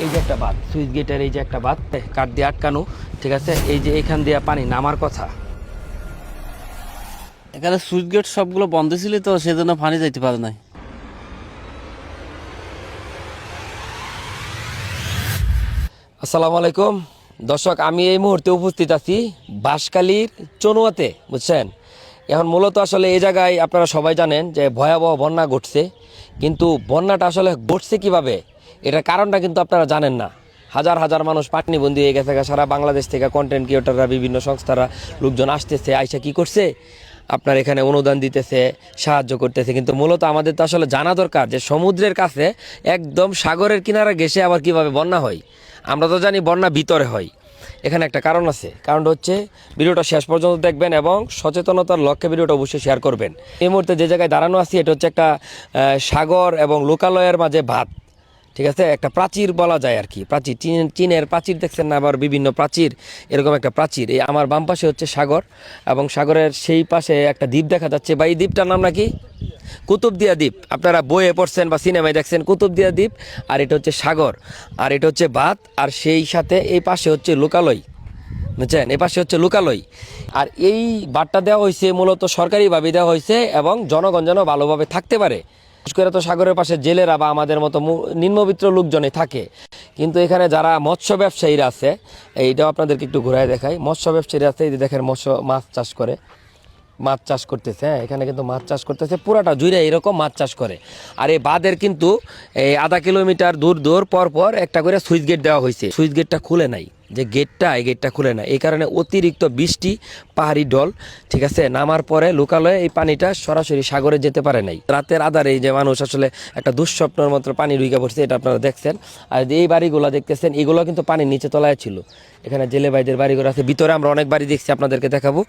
এই যে একটা বাঁধ, সুইচ গেটের এই যে একটা বাঁধ কাঠ দিয়ে আটকানো, ঠিক আছে। এই যে এখান দিয়ে পানি নামার কথা। এখানে সুইচ গেট সবগুলো বন্ধ ছিল, তো সেজন্য পানি যাইতে পারে নাই। আসসালামু আলাইকুম দর্শক, আমি এই মুহূর্তে উপস্থিত আছি বাঁশখালীর চনুয়াতে, বুঝছেন। এখন মূলত আসলে এই জায়গায় আপনারা সবাই জানেন যে ভয়াবহ বন্যা ঘটছে, কিন্তু বন্যাটা আসলে ঘটছে কিভাবে, এটার কারণটা কিন্তু আপনারা জানেন না। হাজার হাজার মানুষ পাটনিবন্দি হয়ে গেছে, সারা বাংলাদেশ থেকে কন্টেন্ট ক্রিয়েটররা, বিভিন্ন সংস্থারা লোকজন আসতেছে, আইসা কি করছে আপনার এখানে অনুদান দিতেছে, সাহায্য করতেছে। কিন্তু মূলত আমাদের তো আসলে জানা দরকার যে সমুদ্রের কাছে একদম সাগরের কিনারা ঘেঁষে আবার কিভাবে বন্যা হয়। আমরা তো জানি বন্যা ভিতরে হয়, এখানে একটা কারণ আছে। কারণটা হচ্ছে ভিডিওটা শেষ পর্যন্ত দেখবেন এবং সচেতনতার লক্ষ্যে ভিডিওটা অবশ্যই শেয়ার করবেন। এই মুহূর্তে যে জায়গায় দাঁড়ানো আছি, এটা হচ্ছে একটা সাগর এবং লোকালয়ের মাঝে বাঁধ, ঠিক আছে। একটা প্রাচীর বলা যায় আর কি, প্রাচীর, চীনের প্রাচীর দেখছেন না, আবার বিভিন্ন প্রাচীর, এরকম একটা প্রাচীর। এই আমার বাম পাশে হচ্ছে সাগর এবং সাগরের সেই পাশে একটা দ্বীপ দেখা যাচ্ছে। বা এই দ্বীপটার নাম নাকি কুতুবদিয়া দ্বীপ। আপনারা বইয়ে পড়ছেন বা সিনেমায় দেখছেন কুতুবদিয়া দ্বীপ। আর এটা হচ্ছে সাগর, আর এটা হচ্ছে বাঁধ, আর সেই সাথে এই পাশে হচ্ছে লোকালয়, বুঝছেন। এই পাশে হচ্ছে লোকালয়। আর এই বাঁধটা দেওয়া হয়েছে মূলত সরকারিভাবে দেওয়া হয়েছে এবং জনগণ যেন ভালোভাবে থাকতে পারে। বিশেষ করে তো সাগরের পাশে জেলেরা বা আমাদের মতো নিম্নবিত্ত লোকজনে থাকে, কিন্তু এখানে যারা মৎস্য ব্যবসায়ীরা আছে, এইটাও আপনাদেরকে একটু ঘুরায় দেখাই। মৎস্য ব্যবসায়ীরা আছে, এই যে দেখেন মাছ চাষ করে, মাছ চাষ করতেছে। হ্যাঁ, এখানে কিন্তু মাছ চাষ করতেছে, পুরাটা জুড়ে এরকম মাছ চাষ করে। আর এই বাঁধের কিন্তু এই আধা কিলোমিটার দূর দূর পর পর একটা করে সুইচ গেট দেওয়া হয়েছে। সুইচ গেটটা খুলে নাই, যে গেটটা, এই গেটটা খুলে না। এই কারণে অতিরিক্ত বৃষ্টি, পাহাড়ি ঢল, ঠিক আছে, নামার পরে লোকালয়ে এই পানিটা সরাসরি সাগরে যেতে পারে নাই। রাতের আধারে এই যে মানুষ আসলে একটা দুঃস্বপ্নের মতো পানি ঢুকে পড়ছে, এটা আপনারা দেখছেন। আর এই বাড়িগুলো দেখতেছেন, এগুলো কিন্তু পানির নিচে তলায় ছিল। এখানে জেলে ভাইদের বাড়িঘর আছে, ভিতরে আমরা অনেক বাড়ি দেখছি, আপনাদেরকে দেখাবো।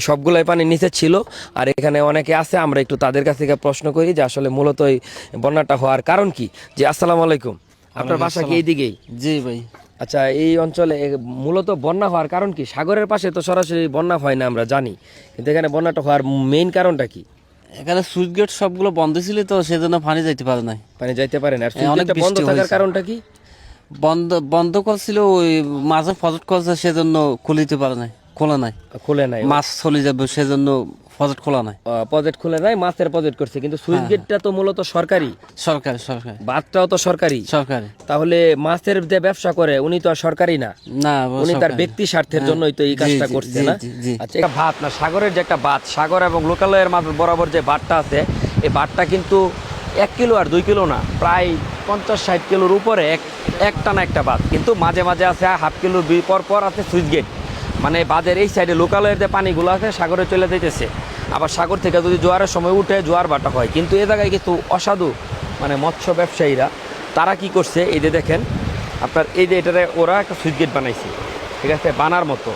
সবগুলোই পানির নিচে ছিল। আর এখানে অনেকে আছে, আমরা একটু তাদের কাছ থেকে প্রশ্ন করি যে আসলে মূলত এই বন্যাটা হওয়ার কারণ কি। যে আসসালামু আলাইকুম, আপনার বাসা কি এইদিকেই? জি ভাই। আচ্ছা, এই অঞ্চলে মূলত বন্যা হওয়ার কারণ কি? সাগরের পাশে তো সরাসরি বন্যা হয় না, আমরা জানি, কিন্তু এখানে বন্যাটা হওয়ার মেইন কারণটা কি? এখানে সুইচ গেট সবগুলো বন্ধ ছিল, তো সেজন্য পানি যাইতে পারে নাই। পানি যাইতে পারে না। আর সুইচ অনেক গেটটা বন্ধ বৃষ্টি থাকার হয়েছে। কারণটা কি? বন্ধ বন্ধ করছিল, ওই মাঝে ফজট করছে, সেজন্য খুলে দিতে পারে নাই, খোলা নাই। খুলে নাই, মাছ চলে যাবে, সেজন্য ফজট খোলা নাই। প্রজেক্ট খুলে নাই, মাছের প্রজেক্ট করছে। কিন্তু সুইচ গেটটা তো মূলত সরকারি, সরকারি সরকারি বাঁধটাও তো সরকারি। সরকারি তাহলে মাছের যে ব্যবসা করে উনি তো আর সরকারি না, না, উনি তার সরকারি। ব্যক্তি স্বার্থের জন্যই তো এই জি, কাজটা জি, করছে জি, না। জি, জি। আচ্ছা, এটা বাঁধ না, সাগরের যে একটা বাঁধ, সাগর এবং লোকালয়ের মাঝ বরাবর যে বাঁধটা আছে, এই বাঁধটা কিন্তু 1 কিলো আর 2 কিলো না, প্রায় 50-60 কিলোর উপরে একটানা একটা বাঁধ। কিন্তু মাঝে মাঝে আছে হাফ কিলো পর পর আছে সুইচ গেট। মানে বাঁধের এই সাইডে লোকালয়ের যে পানিগুলো আছে সাগরে চলে যাইতেছে, আবার সাগর থেকে যদি জোয়ারের সময় উঠে জোয়ার ভাটা হয়। কিন্তু এ জায়গায় কিন্তু অসাধু মানে মৎস্য ব্যবসায়ীরা, তারা কি করছে, এই যে দেখেন আপনার, এই যে এটারে ওরা একটা সুইচ গেট বানাইছে, ঠিক আছে, বানার মতো।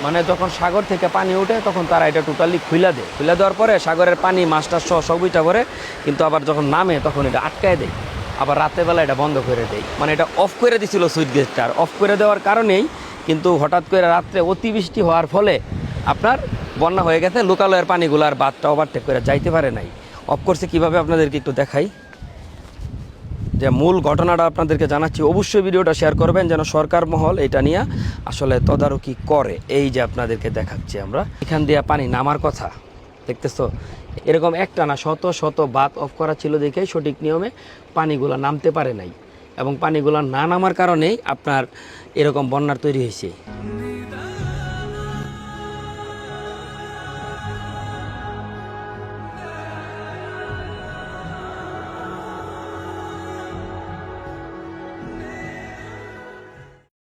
মানে যখন সাগর থেকে পানি ওঠে তখন তারা এটা টোটালি খুলে দেয়। খুলে দেওয়ার পরে সাগরের পানি মাছটা সহ সবইটা করে, কিন্তু আবার যখন নামে তখন এটা আটকায় দেয়, আবার রাতেরবেলা এটা বন্ধ করে দেয়। মানে এটা অফ করে দিছিল সুইচ গেটটা। আর অফ করে দেওয়ার কারণেই কিন্তু হঠাৎ করে রাত্রে অতিবৃষ্টি হওয়ার ফলে আপনার বন্যা হয়ে গেছে। লোকালয়ের পানিগুলো আর বাঁধটা ওভারটেক করে যাইতে পারে নাই। অফ করছে কিভাবে আপনাদেরকে একটু দেখাই, যে মূল ঘটনাটা আপনাদেরকে জানাচ্ছি। অবশ্যই ভিডিওটা শেয়ার করবেন যেন সরকার মহল এটা নিয়ে আসলে তদারকি করে। এই যে আপনাদেরকে দেখাচ্ছি আমরা, এখান দিয়ে পানি নামার কথা, দেখতেছো, এরকম একটা না, শত শত বাঁধ অফ করা ছিল দেখেই সঠিক নিয়মে পানিগুলো নামতে পারে নাই, এবং পানিগুলো না নামার কারণেই আপনার এরকম বন্যার তৈরি হয়েছে।